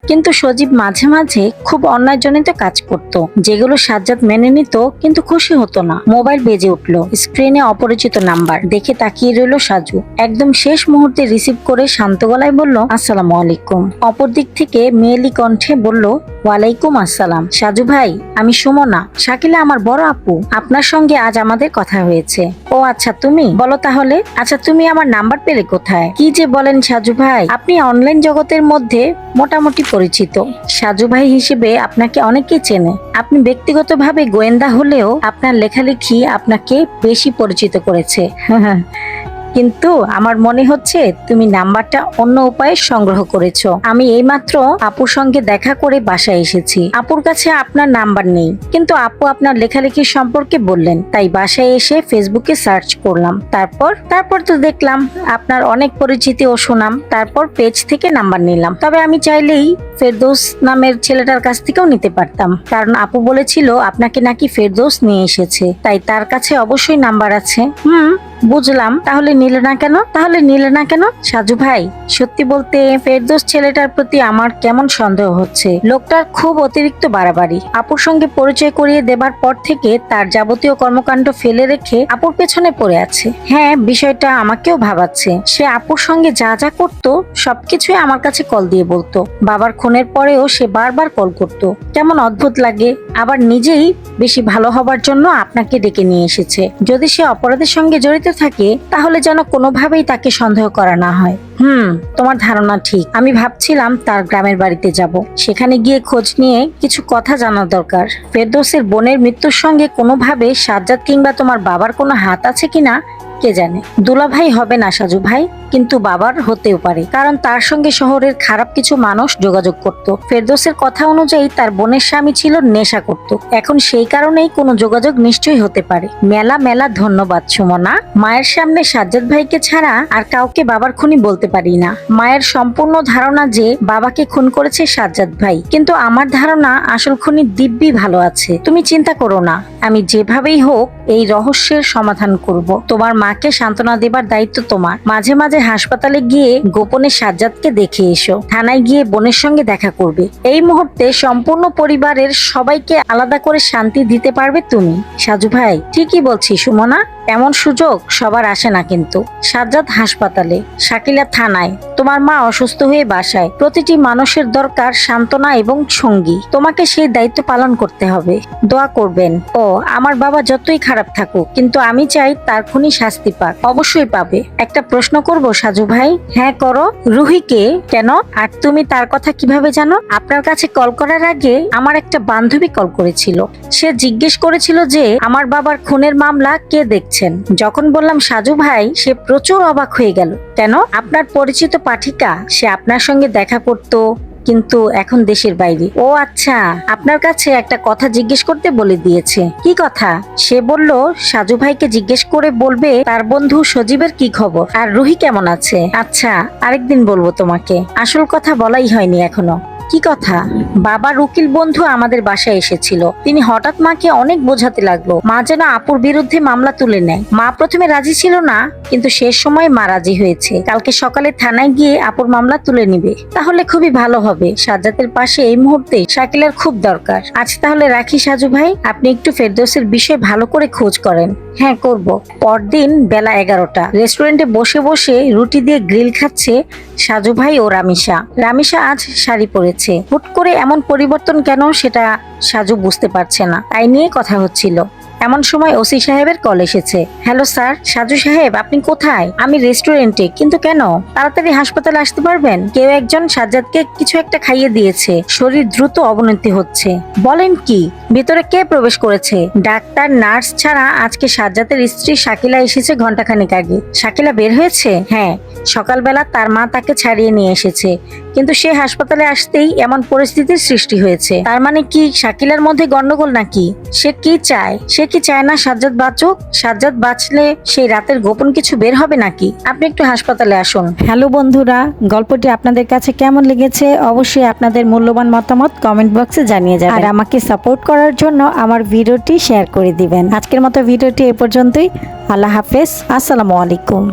কিন্তু সজীব মাঝে মাঝে খুব অন্যায়জনিত কাজ করত, যেগুলো সাজ্জাদ মেনে নিত কিন্তু খুশি হতো না। মোবাইল বেজে উঠল, স্ক্রিনে অপরিচিত নাম্বার দেখে তাকিয়ে রইল সাজু। একদম শেষ মুহূর্তে রিসিভ করে শান্ত গলায় বলল, আসসালামু আলাইকুম। অপর দিক থেকে মেয়েলি কণ্ঠে বলল, ওয়ালাইকুম আসসালাম। সাজু ভাই, আমি সুমনা, শাকিলা আমার বড় আপু। আপনার সঙ্গে আজ আমাদের কথা হয়েছে। ও আচ্ছা, তুমি বলো তাহলে। আচ্ছা, তুমি আমার নাম্বার পেলে কোথায়? কি যে বলেন সাজু ভাই, আপনি অনলাইন জগতের মধ্যে মোটামুটি পরিচিত। সাজু ভাই হিসেবে আপনাকে অনেকেই চেনে। আপনি ব্যক্তিগতভাবে গোয়েন্দা হলেও আপনার লেখালেখি আপনাকে বেশি পরিচিত করেছে। কিন্তু আমার মনে হচ্ছে তুমি নাম্বারটা অন্য উপায়ে সংগ্রহ করেছো। আমি এইমাত্র আপুর সঙ্গে দেখা করে বাসায় এসেছি। আপুর কাছে আপনার নাম্বার নেই, কিন্তু আপু আপনার লেখালেখি সম্পর্কে বললেন, তাই বাসায় এসে ফেসবুকে সার্চ করলাম। তারপর তো দেখলাম আপনার অনেক পরিচিতি ও সুনাম। তারপর পেজ থেকে নাম্বার নিলাম। তবে আমি চাইলেই ফেরদৌস নামের ছেলেটার কাছ থেকেও নিতে পারতাম, কারণ আপু বলেছিল আপনাকে নাকি ফেরদৌস নিয়ে এসেছে, তাই তার কাছে অবশ্যই নাম্বার আছে। বুঝলাম, তাহলে নিলে না কেন? সাজু ভাই, সত্যি বলতে ফেরদৌস ছেলেটার প্রতি আমার কেমন সন্দেহ হচ্ছে। লোকটার খুব অতিরিক্ত বাড়াবাড়ি। আপুর সঙ্গে পরিচয় করিয়ে দেবার পর থেকে তার যাবতীয় কর্মকাণ্ড ফেলে রেখে আপুর পেছনে পড়ে আছে। হ্যাঁ, বিষয়টা আমাকেও ভাবাচ্ছে। সে আপুর সঙ্গে যা যা করতো সবকিছুই আমার কাছে কল দিয়ে বলতো। বাবার খুনের পরেও সে বারবার কল করতো। কেমন অদ্ভুত লাগে। আবার নিজেই বেশি ভালো হবার জন্য আপনাকে ডেকে নিয়ে এসেছে। যদি সে অপরাধের সঙ্গে জড়িত থাকে তাহলে যেন কোনোভাবেই তাকে সন্দেহ করা না হয়। তোমার ধারণা ঠিক। আমি ভাবছিলাম তার গ্রামের বাড়িতে যাব, সেখানে গিয়ে খোঁজ নিয়ে কিছু কথা জানার দরকার। ফেরদৌসের বোনের মৃত্যুর সঙ্গে কোনোভাবে সাজ্জাদ কিংবা তোমার বাবার কোনো হাত আছে কিনা কে জানে। দুলাভাই হবে না সাজু ভাই, কিন্তু বাবার হতেও পারে, কারণ তার সঙ্গে শহরের খারাপ কিছু মানুষ যোগাযোগ করত। ফেরদৌসের কথা অনুযায়ী তার বোনের স্বামী ছিল নেশা করত। এখন সেই কারণেই কোনো যোগাযোগ নিশ্চয়ই হতে পারে। মেলা মেলা ধন্যবাদ সুমনা। মায়ের সামনে সাজ্জাদ ভাইকে ছাড়া আর কাউকে বাবার খুনি বলতে পারি না। মায়ের সম্পূর্ণ ধারণা যে বাবাকে খুন করেছে সাজ্জাদ ভাই, কিন্তু আমার ধারণা আসল খুনি দিব্যি ভালো আছে। তুমি চিন্তা করো না, আমি যেভাবেই হোক এই রহস্যের সমাধান করব। তোমার মাকে সান্ত্বনা দেবার দায়িত্ব তোমার। মাঝে মাঝে হাসপাতালে গিয়ে গোপনে সাজ্জাদকে দেখে এসো। থানায় গিয়ে বোনের সঙ্গে দেখা করবে। এই মুহূর্তে সম্পূর্ণ পরিবারের সবাইকে আলাদা করে শান্তি দিতে পারবে তুমি। সাজু ভাই, ঠিকই বলছি সুমনা, এমন সুযোগ সবার আসে না। কিন্তু সাজ্জাদ হাসপাতালে, শাকিলা থানায়, তোমার মা অসুস্থ হয়ে বাসায়। প্রতিটি মানুষের দরকার সান্ত্বনা এবং সঙ্গী। তোমাকে সেই দায়িত্ব পালন করতে হবে। দোয়া করবেন। ও আমার বাবা যতই খারাপ থাকুক, কিন্তু আমি চাই তার খুনি শাস্তি পাক। অবশ্যই পাবে। একটা প্রশ্ন করব সাজু ভাই? হ্যাঁ করো। রুহিকে কেন? আর তুমি তার কথা কিভাবে জানো? আপনার কাছে কল করার আগে আমার একটা বান্ধবী কল করেছিল। সে জিজ্ঞেস করেছিল যে আমার বাবার খুনের মামলা কে দেখছেন। যখন বললাম সাজু ভাই, সে প্রচুর অবাক হয়ে গেল। কেন? আপনার পরিচিত পাঠিকা, সে আপনার সঙ্গে দেখা করতো, কিন্তু এখন দেশের বাইরে। ও আচ্ছা, আপনার কাছে একটা কথা জিজ্ঞেস করতে বলে দিয়েছে। কি কথা? সে বলল সাজু ভাইকে জিজ্ঞেস করে বলবে তার বন্ধু সজীবের কি খবর আর রুহি কেমন আছে। আচ্ছা, আরেকদিন বলবো তোমাকে। আসল কথা বলাই হয়নি এখনো। কি কথা? বাবার উকিল বন্ধু আমাদের বাসায় এসেছিল। তিনি হঠাৎ মাকে অনেক বোঝাতে লাগলো। মা যেন আপুর বিরুদ্ধে মামলা তুলে নেয়। মা প্রথমে রাজি ছিল না, কিন্তু শেষ সময় মা রাজি হয়েছে। কালকে সকালে থানায় গিয়ে আপুর মামলা তুলে নিবে। তাহলে খুবই ভালো হবে। সাজ্জাদের পাশে এই মুহূর্তে শাকিলার খুব দরকার। আজ তাহলে রাখি সাজু ভাই, আপনি একটু ফেরদৌসের বিষয়ে ভালো করে খোঁজ করেন। হ্যাঁ করব। পরদিন বেলা 11টা, রেস্টুরেন্টে বসে বসে রুটি দিয়ে গ্রিল খাচ্ছে সাজু ভাই ও রামিসা। রামিসা আজ শাড়ি পরেছে। হুট করে এমন পরিবর্তন কেন সেটা সাজু বুঝতে পারছে না। তাই নিয়ে কথা হচ্ছিল। এমন সময় ওসি সাহেবের কল এসেছে। Hello sir. সাজু সাহেব, আপনি কোথায়? আমি রেস্টুরেন্টে। কিন্তু কেন? তাড়াতাড়ি হাসপাতালে আসতে পারবেন? কেউ একজন সাজ্জাদকে কিছু একটা খাইয়ে দিয়েছে। শরীর দ্রুত অবনতি হচ্ছে। বলেন কি? ভিতরে কে প্রবেশ করেছে? ডাক্তার, নার্স ছাড়া আজকে সাজ্জাদের স্ত্রী শাকিলা এসেছে ঘন্টাখানেক আগে। শাকিলা বের হয়েছে? হ্যাঁ, সকালবেলা তার মা তাকে ছাড়িয়ে নিয়ে এসেছে, কিন্তু সে হাসপাতালে আসতেই এমন পরিস্থিতির সৃষ্টি হয়েছে। তার মানে কি শাকিলার মধ্যে গন্ডগোল নাকি? সে কি চায়? সে কি চায় না সাজ্জাদ বাঁচুক? সাজ্জাদ বাঁচলে সেই রাতের গোপন কিছু বের হবে নাকি? আপনি একটু হাসপাতালে আসুন। হ্যালো বন্ধুরা, গল্পটি আপনাদের কাছে কেমন লেগেছে অবশ্যই আপনাদের মূল্যবান মতামত কমেন্ট বক্সে জানিয়ে যাবেন। আর আমাকে সাপোর্ট করার জন্য আমার ভিডিওটি শেয়ার করে দিবেন। আজকের মতো ভিডিওটি এ পর্যন্তই। আল্লাহ হাফেজ। আসসালামু আলাইকুম।